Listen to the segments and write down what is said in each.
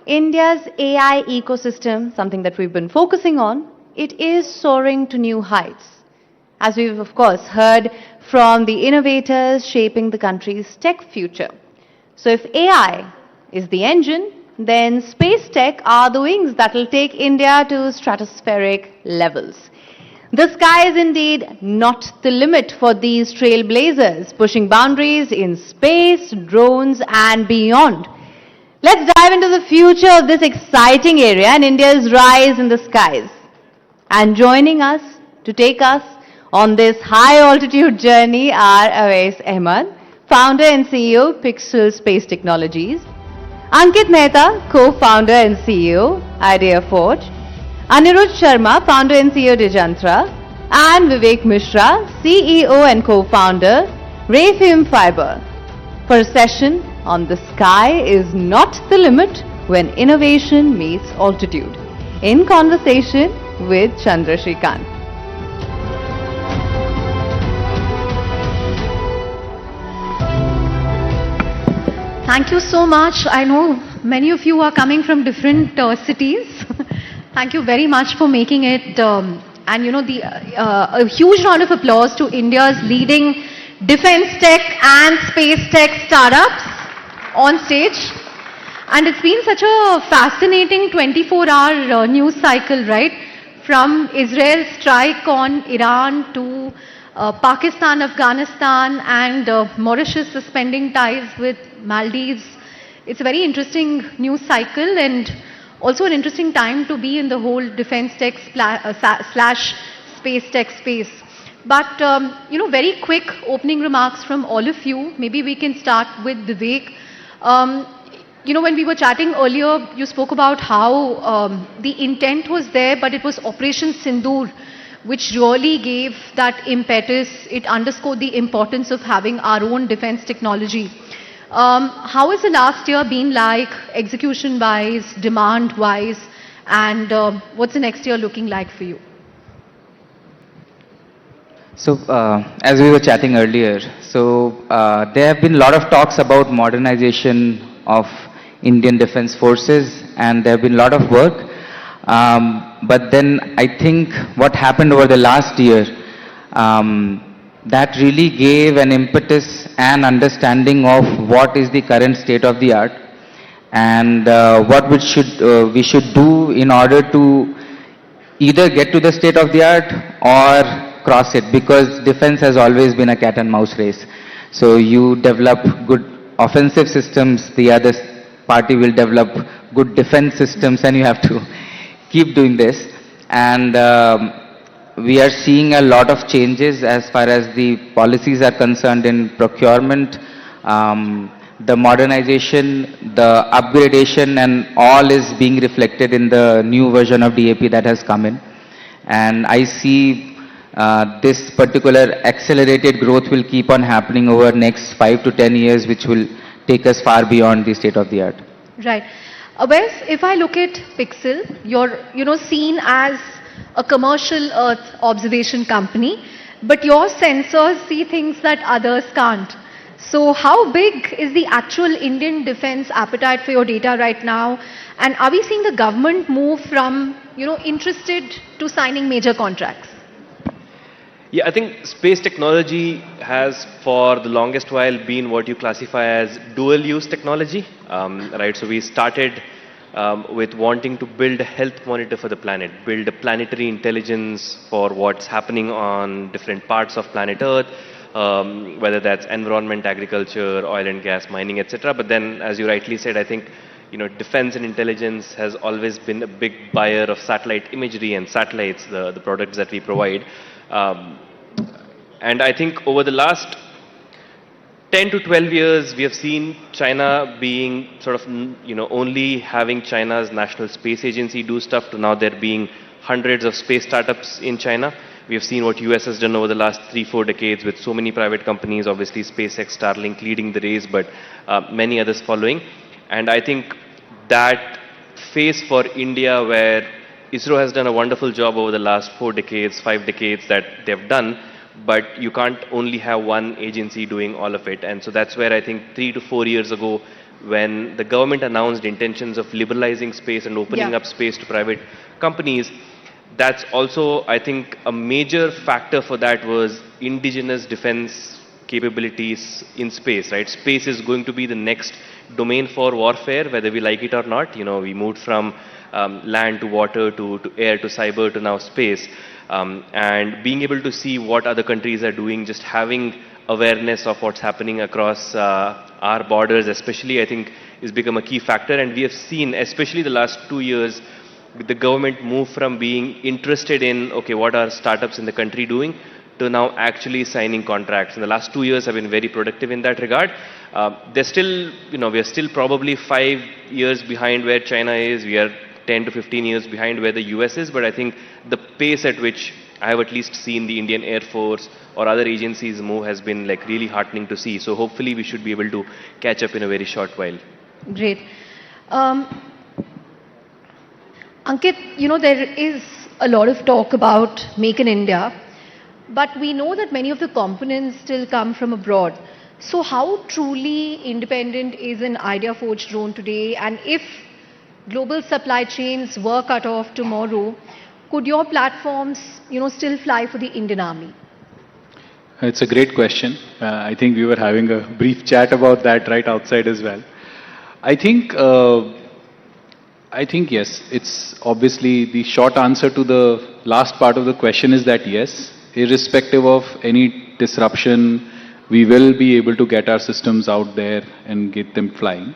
India's AI ecosystem, something that we've been focusing on, it is soaring to new heights. As we've, of course, heard from the innovators shaping the country's tech future. So if AI is the engine, then space tech are the wings that will take India to stratospheric levels. The sky is indeed not the limit for these trailblazers, pushing boundaries in space, drones, and beyond. Let's dive into the future of this exciting area and India's rise in the skies. And joining us to take us on this high-altitude journey are Awais Ahmed, founder and CEO, Pixel Space Technologies; Ankit Mehta, co-founder and CEO, Idea Forge; Anirudh Sharma, founder and CEO, Dijantra; and Vivek Mishra, CEO and co-founder, Raytheon Fiber, for a session on The Sky is Not the Limit When Innovation Meets Altitude, in conversation with Chandra Shrikant. Thank you so much. I know many of you are coming from different cities. Thank you very much for making it. And a huge round of applause to India's leading defense tech and space tech startups on stage. And it's been such a fascinating 24-hour news cycle, right? From Israel's strike on Iran to Pakistan, Afghanistan, and Mauritius suspending ties with Maldives. It's a very interesting news cycle and also an interesting time to be in the whole defense tech slash space tech space. But, very quick opening remarks from all of you. Maybe we can start with Vivek. When we were chatting earlier, you spoke about how the intent was there, but it was Operation Sindoor which really gave that impetus. It underscored the importance of having our own defense technology. How has the last year been like, execution-wise, demand-wise, and what's the next year looking like for you? So, as we were chatting earlier, there have been a lot of talks about modernization of Indian Defence Forces, and there have been a lot of work. But then I think what happened over the last year, that really gave an impetus and understanding of what is the current state of the art and what we should do in order to either get to the state of the art or cross it, because defense has always been a cat and mouse race. So you develop good offensive systems, the other party will develop good defense systems, and you have to keep doing this. And we are seeing a lot of changes as far as the policies are concerned in procurement, the modernization, the upgradation, and all is being reflected in the new version of DAP that has come in. And I see this particular accelerated growth will keep on happening over next 5 to 10 years, which will take us far beyond the state of the art. Right. Wes, if I look at Pixel, you're seen as a commercial Earth observation company, but your sensors see things that others can't. So how big is the actual Indian defense appetite for your data right now? And are we seeing the government move from, interested to signing major contracts? Yeah, I think space technology has for the longest while been what you classify as dual-use technology, right? So we started with wanting to build a health monitor for the planet, build a planetary intelligence for what's happening on different parts of planet Earth, whether that's environment, agriculture, oil and gas, mining, etc. But then, as you rightly said, I think defense and intelligence has always been a big buyer of satellite imagery and satellites, the products that we provide. And I think over the last 10 to 12 years, we have seen China being sort of, only having China's National Space Agency do stuff, to now there being hundreds of space startups in China. We have seen what US has done over the last 3-4 decades with so many private companies, obviously SpaceX, Starlink leading the race, but many others following. And I think that phase for India, where ISRO has done a wonderful job over the last 4 decades, 5 decades that they've done, but you can't only have one agency doing all of it. And so that's where I think 3 to 4 years ago, when the government announced intentions of liberalizing space and opening Yeah. up space to private companies, that's also, I think, a major factor for that was indigenous defense capabilities in space, right? Space is going to be the next domain for warfare, whether we like it or not. We moved from land to water to air to cyber to now space. And being able to see what other countries are doing, just having awareness of what's happening across our borders, especially, I think, is become a key factor. And we have seen, especially the last 2 years, the government move from being interested in, okay, what are startups in the country doing, to now actually signing contracts. And the last 2 years have been very productive in that regard. They're still, we are still probably 5 years behind where China is. We are 10 to 15 years behind where the US is. But I think the pace at which I have at least seen the Indian Air Force or other agencies move has been like really heartening to see. So hopefully we should be able to catch up in a very short while. Great. Um, Ankit, there is a lot of talk about Make in India, but we know that many of the components still come from abroad. So how truly independent is an Idea Forge drone today? And if global supply chains were cut off tomorrow, could your platforms, still fly for the Indian Army? It's a great question. I think we were having a brief chat about that right outside as well. I think yes, it's obviously the short answer to the last part of the question is that yes, irrespective of any disruption, we will be able to get our systems out there and get them flying.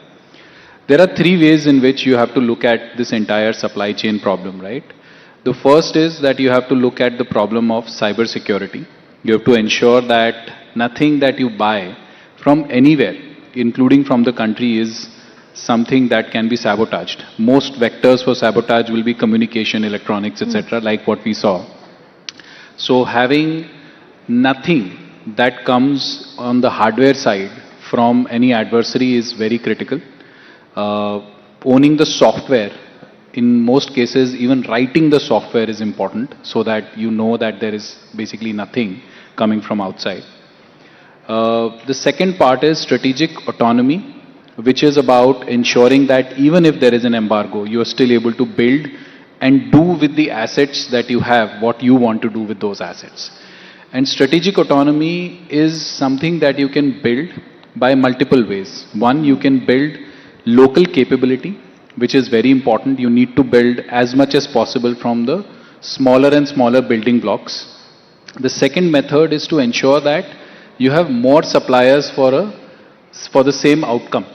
There are three ways in which you have to look at this entire supply chain problem, right? The first is that you have to look at the problem of cybersecurity. You have to ensure that nothing that you buy from anywhere, including from the country, is something that can be sabotaged. Most vectors for sabotage will be communication, electronics, etc., like what we saw. So having nothing that comes on the hardware side from any adversary is very critical. Owning the software, in most cases, even writing the software is important so that you know that there is basically nothing coming from outside. The second part is strategic autonomy, which is about ensuring that even if there is an embargo, you are still able to build and do with the assets that you have what you want to do with those assets. And strategic autonomy is something that you can build by multiple ways. One, you can build local capability, which is very important. You need to build as much as possible from the smaller and smaller building blocks. The second method is to ensure that you have more suppliers for the same outcome.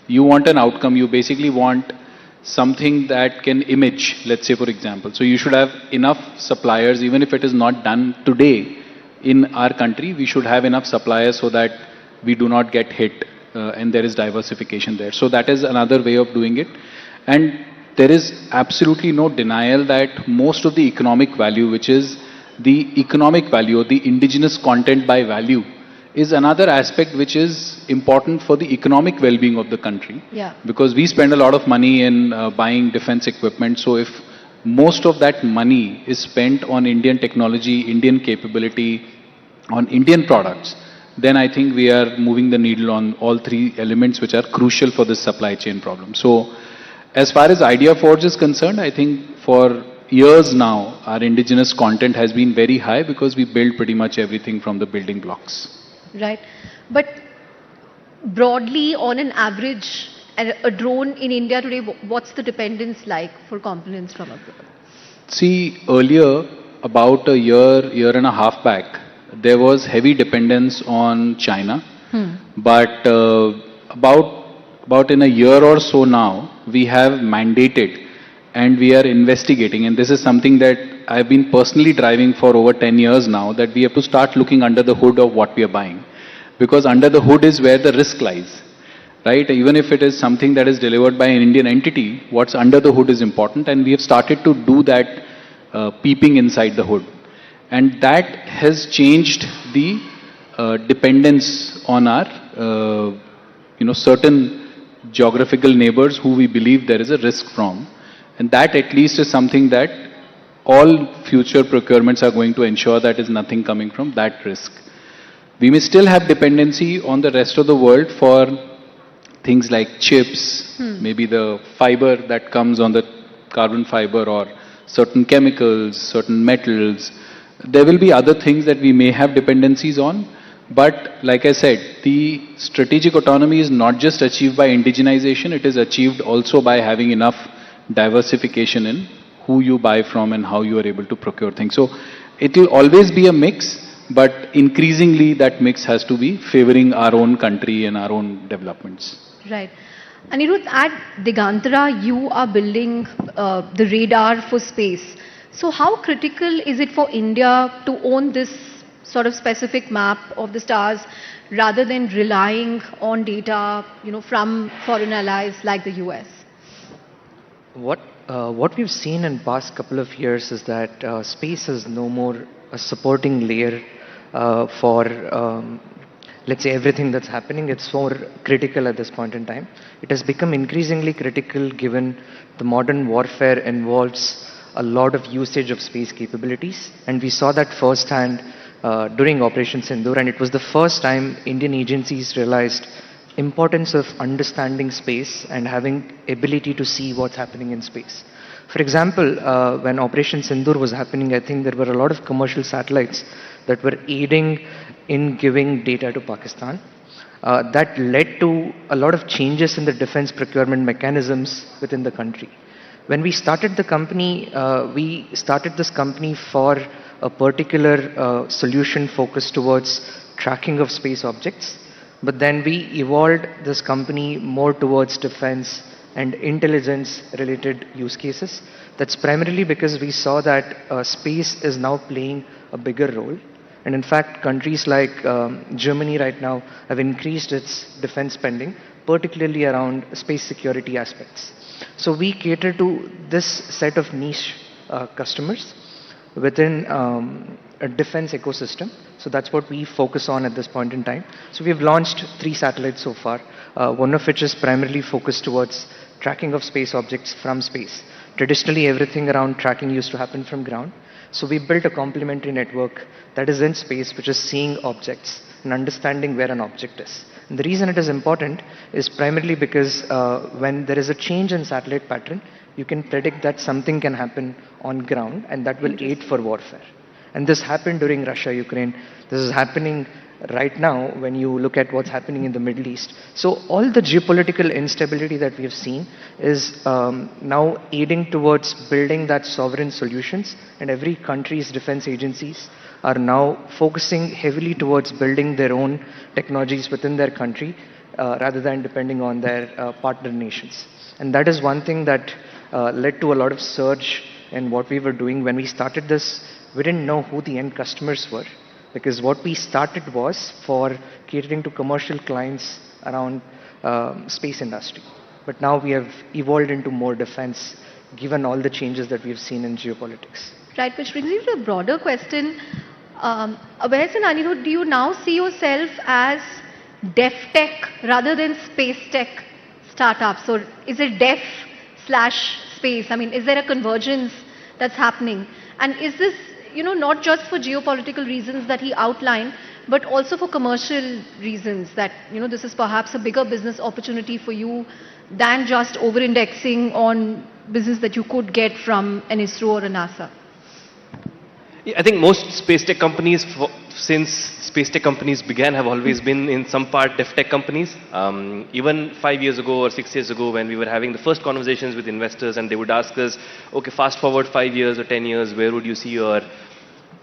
You want an outcome, you basically want something that can image, let's say for example. So you should have enough suppliers, even if it is not done today in our country, we should have enough suppliers so that we do not get hit and there is diversification there. So that is another way of doing it. And there is absolutely no denial that most of the economic value, which is the economic value or the indigenous content by value, is another aspect which is important for the economic well-being of the country. Yeah. Because we spend a lot of money in buying defense equipment. So if most of that money is spent on Indian technology, Indian capability, on Indian products, then I think we are moving the needle on all three elements which are crucial for this supply chain problem. So as far as Idea Forge is concerned, I think for years now, our indigenous content has been very high because we build pretty much everything from the building blocks. Right. But broadly, on an average, a drone in India today, what's the dependence like for components from abroad? See, earlier, about a year and a half back, there was heavy dependence on China. But about in a year or so now, we have mandated and we are investigating, and this is something that I've been personally driving for over 10 years now, that we have to start looking under the hood of what we are buying. Because under the hood is where the risk lies, right? Even if it is something that is delivered by an Indian entity, what's under the hood is important, and we have started to do that peeping inside the hood. And that has changed the dependence on our, certain geographical neighbors who we believe there is a risk from. And that at least is something that all future procurements are going to ensure that is nothing coming from that risk. We may still have dependency on the rest of the world for things like chips, maybe the fiber that comes on the carbon fiber or certain chemicals, certain metals. There will be other things that we may have dependencies on. But like I said, the strategic autonomy is not just achieved by indigenization, it is achieved also by having enough diversification in who you buy from and how you are able to procure things. So it will always be a mix, but increasingly that mix has to be favoring our own country and our own developments. Right. Anirudh, at Digantara, you are building the radar for space. So how critical is it for India to own this sort of specific map of the stars rather than relying on data, from foreign allies like the US? What we've seen in past couple of years is that space is no more a supporting layer for let's say everything that's happening. It's more critical at this point in time. It has become increasingly critical given the modern warfare involves a lot of usage of space capabilities, and we saw that firsthand during Operation Sindoor, and it was the first time Indian agencies realized importance of understanding space and having ability to see what's happening in space. For example, when Operation Sindoor was happening, I think there were a lot of commercial satellites that were aiding in giving data to Pakistan. That led to a lot of changes in the defense procurement mechanisms within the country. When we started the company, we started this company for a particular solution focused towards tracking of space objects. But then we evolved this company more towards defense and intelligence related use cases. That's primarily because we saw that space is now playing a bigger role. And in fact, countries like Germany right now have increased its defense spending, particularly around space security aspects. So we cater to this set of niche customers within a defense ecosystem. So that's what we focus on at this point in time. So we've launched 3 satellites so far, one of which is primarily focused towards tracking of space objects from space. Traditionally, everything around tracking used to happen from ground. So we built a complementary network that is in space, which is seeing objects and understanding where an object is. And the reason it is important is primarily because when there is a change in satellite pattern, you can predict that something can happen on ground, and that will aid for warfare. And this happened during Russia-Ukraine. This is happening right now when you look at what's happening in the Middle East. So all the geopolitical instability that we have seen is now aiding towards building that sovereign solutions, and every country's defense agencies are now focusing heavily towards building their own technologies within their country rather than depending on their partner nations. And that is one thing that led to a lot of surge in what we were doing. When we started this, we didn't know who the end customers were, because what we started was for catering to commercial clients around space industry. But now we have evolved into more defense, given all the changes that we've seen in geopolitics. Right, which brings me to a broader question. Abhay and Anirudh, do you now see yourself as dev tech rather than space tech startups? Or is it dev/space? I mean, is there a convergence that's happening? And is this, not just for geopolitical reasons that he outlined, but also for commercial reasons that, this is perhaps a bigger business opportunity for you than just over-indexing on business that you could get from an ISRO or a NASA? Yeah, I think most space tech companies, since space tech companies began, have always been in some part dev tech companies. Even 5 years ago or 6 years ago, when we were having the first conversations with investors, and they would ask us, okay, fast forward 5 years or 10 years, where would you see your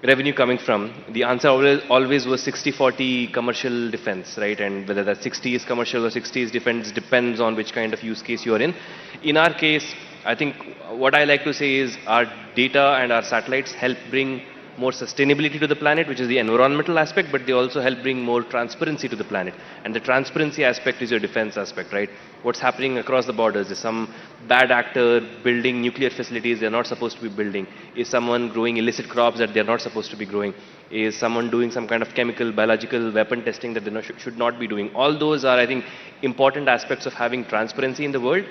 revenue coming from? The answer always was 60-40 commercial defense, right? And whether that 60 is commercial or 60 is defense depends on which kind of use case you are in. In our case, I think what I like to say is our data and our satellites help bring more sustainability to the planet, which is the environmental aspect, but they also help bring more transparency to the planet. And the transparency aspect is your defense aspect, right? What's happening across the borders? Is some bad actor building nuclear facilities they're not supposed to be building? Is someone growing illicit crops that they're not supposed to be growing? Is someone doing some kind of chemical, biological weapon testing that they should not be doing? All those are, I think, important aspects of having transparency in the world.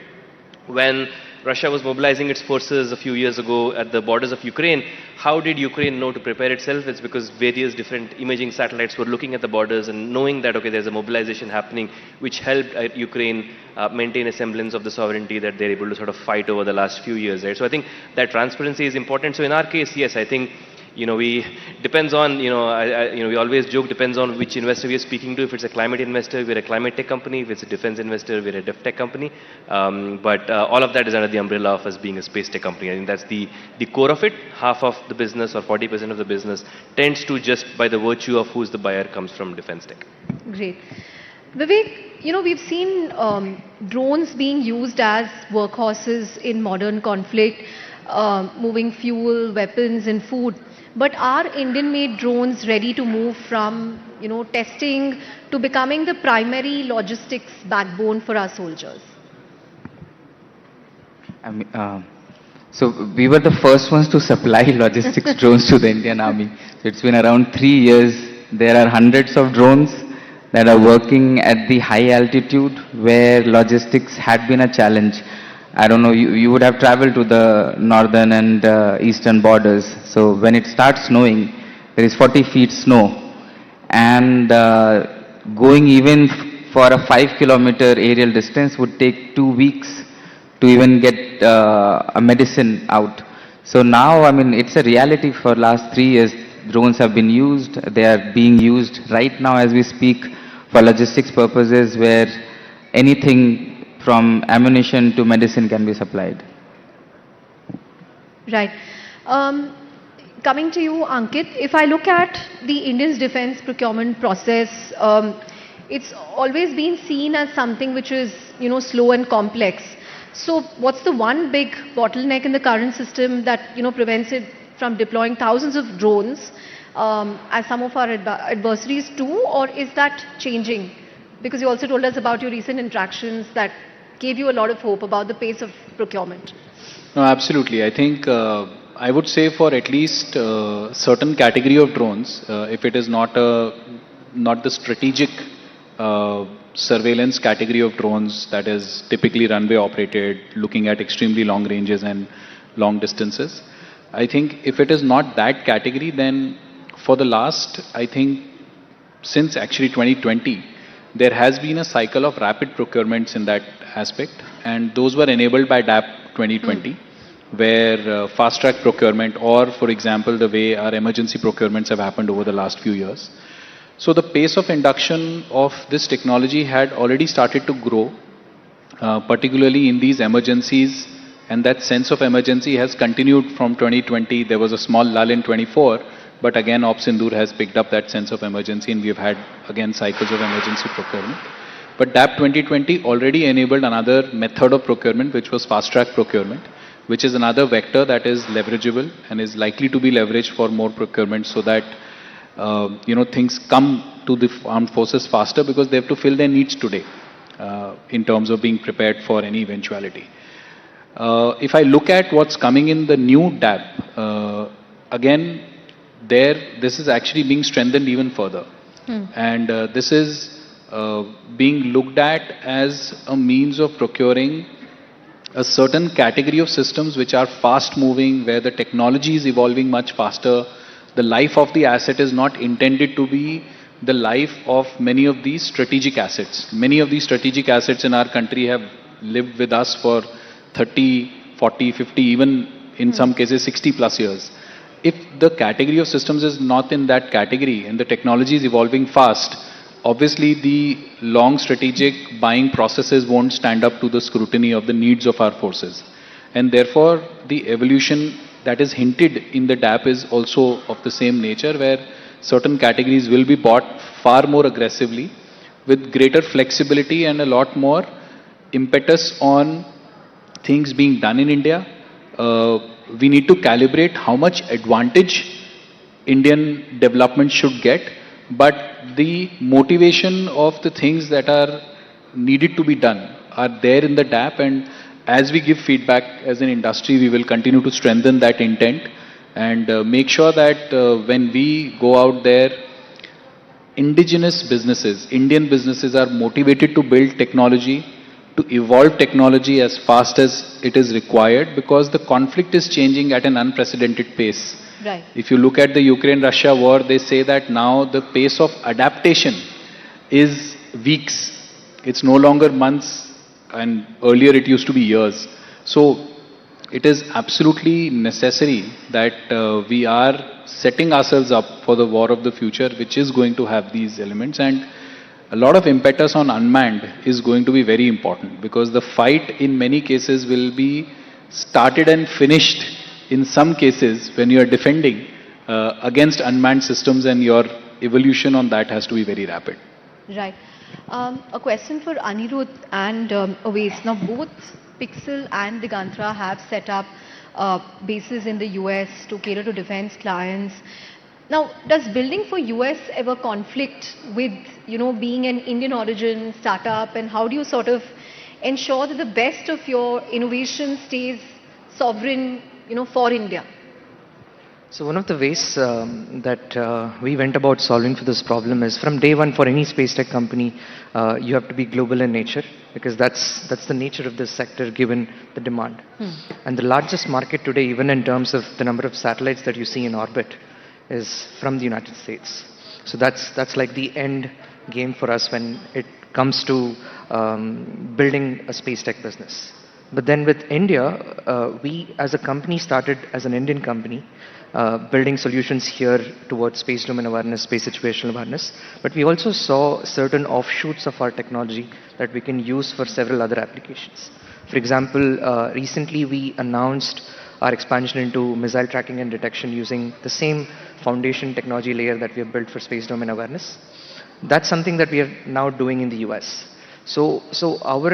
When Russia was mobilizing its forces a few years ago at the borders of Ukraine, how did Ukraine know to prepare itself? It's because various different imaging satellites were looking at the borders and knowing that, okay, there's a mobilization happening, which helped Ukraine maintain a semblance of the sovereignty that they're able to sort of fight over the last few years, right? So I think that transparency is important. So in our case, yes, I think we depends on, we always joke, depends on which investor we are speaking to. If it's a climate investor, we're a climate tech company. If it's a defense investor, we're a def tech company. But all of that is under the umbrella of us being a space tech company. I think that's the core of it. Half of the business or 40% of the business tends to, just by the virtue of who's the buyer, comes from defense tech. Great. Vivek, we've seen drones being used as workhorses in modern conflict, moving fuel, weapons, and food. But are Indian-made drones ready to move from, testing to becoming the primary logistics backbone for our soldiers? So we were the first ones to supply logistics drones to the Indian Army. So it's been around 3 years. There are hundreds of drones that are working at the high altitude where logistics had been a challenge. I don't know, you would have traveled to the northern and eastern borders. So when it starts snowing, there is 40 feet snow. And going even for a 5-kilometer aerial distance would take 2 weeks to even get a medicine out. So now, it's a reality. For last 3 years, drones have been used. They are being used right now as we speak for logistics purposes, where anything from ammunition to medicine can be supplied. Right. Coming to you, Ankit, if I look at the Indian's defense procurement process, it's always been seen as something which is, slow and complex. So what's the one big bottleneck in the current system that, prevents it from deploying thousands of drones, as some of our adversaries do, or is that changing? Because you also told us about your recent interactions that gave you a lot of hope about the pace of procurement. No, absolutely. I think I would say for at least certain category of drones, if it is not the strategic surveillance category of drones that is typically runway operated, looking at extremely long ranges and long distances, I think if it is not that category, then for the last, I think, since actually 2020, there has been a cycle of rapid procurements in that aspect, and those were enabled by DAP 2020, where fast-track procurement, or for example, the way our emergency procurements have happened over the last few years. So the pace of induction of this technology had already started to grow, particularly in these emergencies, and that sense of emergency has continued from 2020. There was a small lull in 24, but again, Ops Sindoor has picked up that sense of emergency, and we have had, again, cycles of emergency procurement. But DAP 2020 already enabled another method of procurement, which was fast-track procurement, which is another vector that is leverageable and is likely to be leveraged for more procurement, so that, things come to the armed forces faster, because they have to fill their needs today in terms of being prepared for any eventuality. If I look at what's coming in the new DAP, again, this is actually being strengthened even further. And this is being looked at as a means of procuring a certain category of systems which are fast moving, where the technology is evolving much faster. The life of the asset is not intended to be the life of many of these strategic assets. Many of these strategic assets in our country have lived with us for 30, 40, 50, even in some cases 60 plus years. If the category of systems is not in that category and the technology is evolving fast, obviously the long strategic buying processes won't stand up to the scrutiny of the needs of our forces. And therefore, the evolution that is hinted in the DAP is also of the same nature, where certain categories will be bought far more aggressively, with greater flexibility and a lot more impetus on things being done in India. We need to calibrate how much advantage Indian development should get, but the motivation of the things that are needed to be done are there in the DAP, and as we give feedback as an industry, we will continue to strengthen that intent and make sure that when we go out there, indigenous businesses, Indian businesses are motivated to build technology, to evolve technology as fast as it is required because the conflict is changing at an unprecedented pace. Right. If you look at the Ukraine-Russia war, they say that now the pace of adaptation is weeks. It's no longer months, and earlier it used to be years. So it is absolutely necessary that we are setting ourselves up for the war of the future, which is going to have these elements. And a lot of impetus on unmanned is going to be very important because the fight in many cases will be started and finished in some cases when you are defending against unmanned systems, and your evolution on that has to be very rapid. Right. A question for Anirudh and Awais. Now, both Pixel and Digantra have set up bases in the US to cater to defense clients. Now, does building for US ever conflict with, being an Indian origin startup, and how do you sort of ensure that the best of your innovation stays sovereign, for India? So one of the ways that we went about solving for this problem is from day one for any space tech company, you have to be global in nature because that's the nature of this sector given the demand. And the largest market today, even in terms of the number of satellites that you see in orbit, is from the United States. So that's like the end game for us when it comes to building a space tech business. But then with India, we as a company started as an Indian company, building solutions here towards space domain awareness, space situational awareness. But we also saw certain offshoots of our technology that we can use for several other applications. For example, recently we announced our expansion into missile tracking and detection using the same foundation technology layer that we have built for space domain awareness. That's something that we are now doing in the US. So our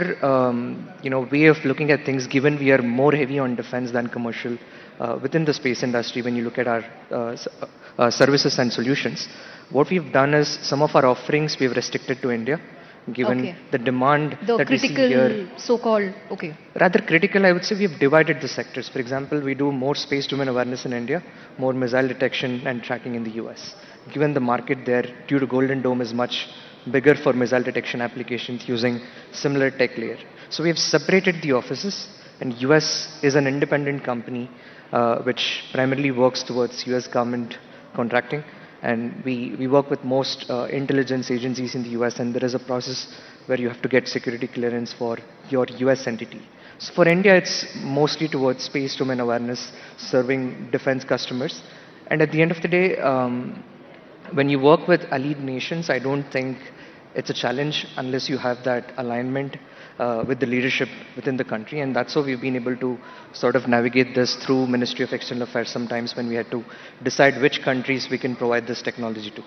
way of looking at things, given we are more heavy on defense than commercial within the space industry, when you look at our services and solutions, what we've done is some of our offerings we've restricted to India, given the demand that we see here. The critical, so-called, Rather critical, I would say we've divided the sectors. For example, we do more space domain awareness in India, more missile detection and tracking in the US. Given the market there, due to Golden Dome, is much bigger for missile detection applications using similar tech layer. So we have separated the offices, and US is an independent company which primarily works towards US government contracting. And we work with most intelligence agencies in the US, and there is a process where you have to get security clearance for your US entity. So for India, it's mostly towards space domain awareness, serving defense customers. And at the end of the day, when you work with allied nations, I don't think it's a challenge unless you have that alignment with the leadership within the country. And that's how we've been able to sort of navigate this through Ministry of External Affairs sometimes when we had to decide which countries we can provide this technology to.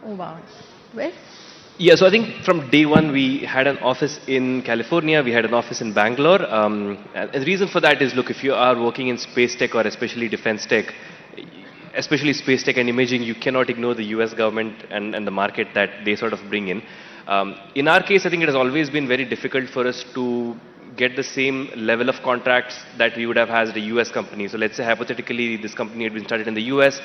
Oh, wow. Well, Yeah, so I think from day one we had an office in California, we had an office in Bangalore. And the reason for that is, look, if you are working in space tech or especially defense tech, especially space tech and imaging, you cannot ignore the US government and the market that they sort of bring in. In our case, I think it has always been very difficult for us to get the same level of contracts that we would have as a US company. So let's say hypothetically this company had been started in the US,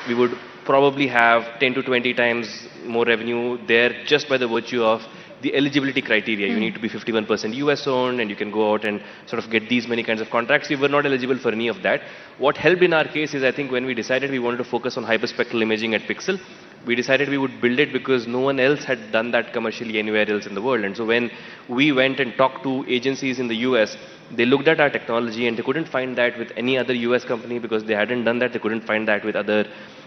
we would probably have 10 to 20 times more revenue there just by the virtue of the eligibility criteria. You need to be 51% US owned and you can go out and sort of get these many kinds of contracts. We were not eligible for any of that. What helped in our case is, I think when we decided we wanted to focus on hyperspectral imaging at Pixel, we decided we would build it because no one else had done that commercially anywhere else in the world. And so when we went and talked to agencies in the US, they looked at our technology and they couldn't find that with any other US company because they hadn't done that. They couldn't find that with other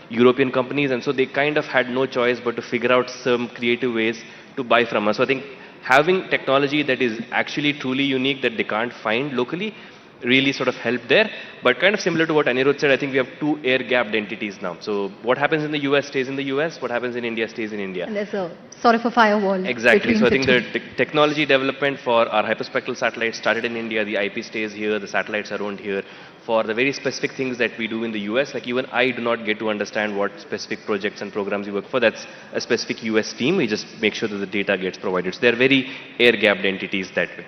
European companies. And so they kind of had no choice but to figure out some creative ways to buy from us. So I think having technology that is actually truly unique that they can't find locally really sort of helped there. But kind of similar to what Anirudh said, I think we have two air-gapped entities now. So what happens in the US stays in the US, what happens in India stays in India. and there's a sort of a firewall. Exactly. So I think between the technology development for our hyperspectral satellites started in India, the IP stays here, the satellites are owned here. For the very specific things that we do in the US, like even I do not get to understand what specific projects and programs you work for. That's a specific US team. We just make sure that the data gets provided. So they're very air-gapped entities that way.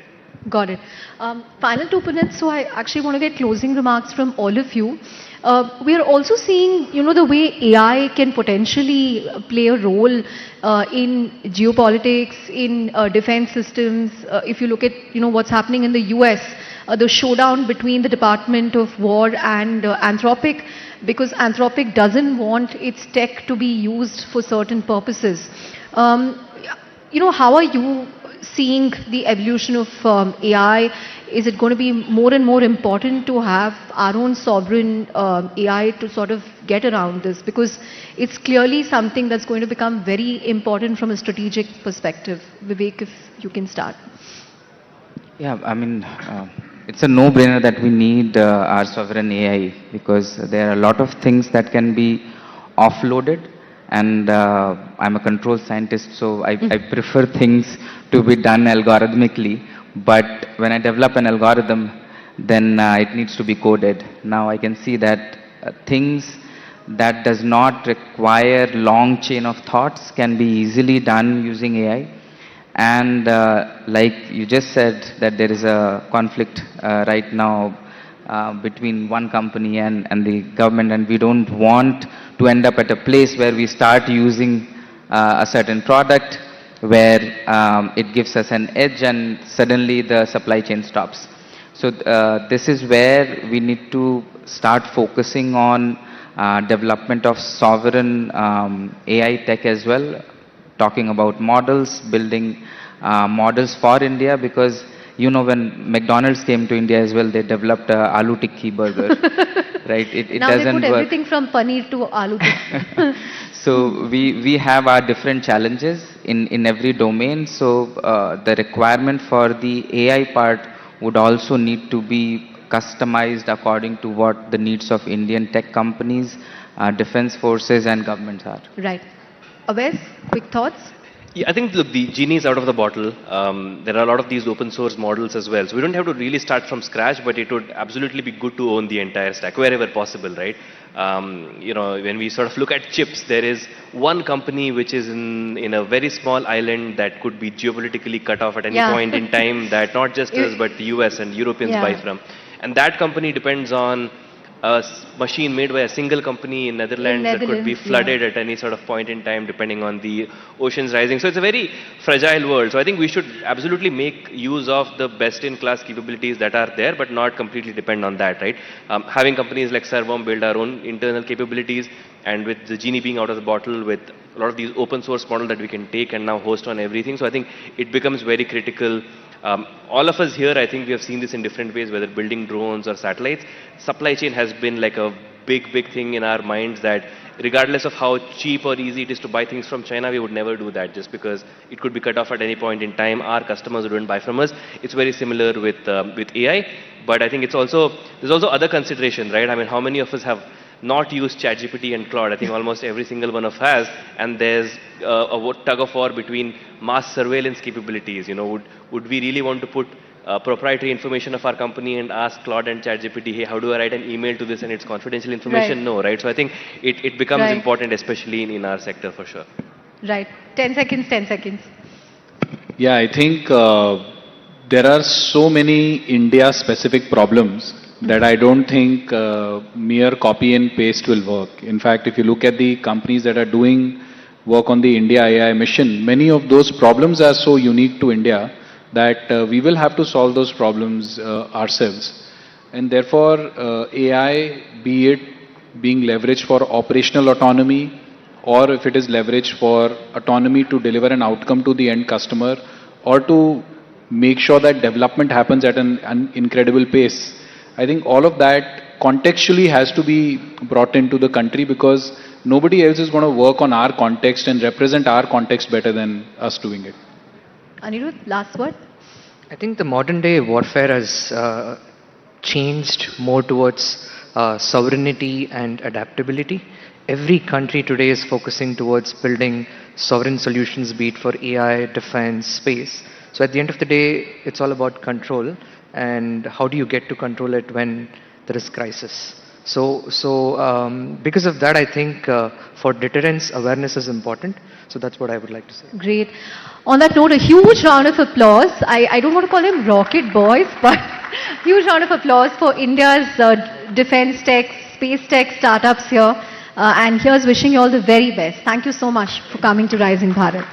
Got it. Final 2 minutes, so I actually want to get closing remarks from all of you. We are also seeing, the way AI can potentially play a role in geopolitics, in defense systems. If you look at, what's happening in the US, the showdown between the Department of War and Anthropic, because Anthropic doesn't want its tech to be used for certain purposes. How are you seeing the evolution of AI? Is it going to be more and more important to have our own sovereign AI to sort of get around this? Because it's clearly something that's going to become very important from a strategic perspective. Vivek, if you can start. Yeah, I mean, it's a no-brainer that we need our sovereign AI because there are a lot of things that can be offloaded. And I'm a control scientist, so I prefer things to be done algorithmically. But when I develop an algorithm, then it needs to be coded. Now I can see that things that does not require long chain of thoughts can be easily done using AI. And like you just said, that there is a conflict right now between one company and the government, and we don't want to end up at a place where we start using a certain product where it gives us an edge and suddenly the supply chain stops. So this is where we need to start focusing on development of sovereign AI tech as well, talking about models, building models for India, because when McDonald's came to India as well, they developed a aloo tikki burger, right? It Now they doesn't put work. everything from paneer to aloo tikki. So we have our different challenges in every domain. So the requirement for the AI part would also need to be customized according to what the needs of Indian tech companies, defense forces and governments are. Right. Awais, quick thoughts? Yeah, I think, look, the genie is out of the bottle. There are a lot of these open source models as well. So we don't have to really start from scratch, but it would absolutely be good to own the entire stack wherever possible, right? When we sort of look at chips, there is one company which is in a very small island that could be geopolitically cut off at any point in time that not just us, but the US and Europeans buy from. And that company depends on a machine made by a single company in Netherlands that could be flooded at any sort of point in time depending on the oceans rising. So it's a very fragile world. So I think we should absolutely make use of the best in class capabilities that are there, but not completely depend on that, right? Having companies like Servom build our own internal capabilities, and with the genie being out of the bottle, with a lot of these open source models that we can take and now host on everything. So I think it becomes very critical. All of us here, I think we have seen this in different ways, whether building drones or satellites. Supply chain has been like a big thing in our minds, that regardless of how cheap or easy it is to buy things from China, we would never do that just because it could be cut off at any point in time. Our customers wouldn't buy from us. It's very similar with AI, but I think there's also other consideration, right? I mean, how many of us have not used ChatGPT and Claude? I think almost every single one of us has, and there's a tug of war between mass surveillance capabilities. Would we really want to put proprietary information of our company and ask Claude and ChatGPT, hey, how do I write an email to this and it's confidential information? Right. No, right? So I think it becomes important, especially in our sector for sure. Right. 10 seconds, 10 seconds. Yeah, I think there are so many India-specific problems that I don't think mere copy and paste will work. In fact, if you look at the companies that are doing work on the India AI mission, many of those problems are so unique to India that we will have to solve those problems ourselves. And therefore, AI, be it being leveraged for operational autonomy, or if it is leveraged for autonomy to deliver an outcome to the end customer, or to make sure that development happens at an incredible pace, I think all of that contextually has to be brought into the country, because nobody else is going to work on our context and represent our context better than us doing it. Anirudh, last word? I think the modern day warfare has changed more towards sovereignty and adaptability. Every country today is focusing towards building sovereign solutions, be it for AI, defense, space. So at the end of the day, it's all about control, and how do you get to control it when there is crisis. Because of that, I think for deterrence, awareness is important. So that's what I would like to say. Great. On that note, a huge round of applause. I don't want to call them rocket boys, but huge round of applause for India's defense tech, space tech startups here. And here's wishing you all the very best. Thank you so much for coming to Rising Bharat.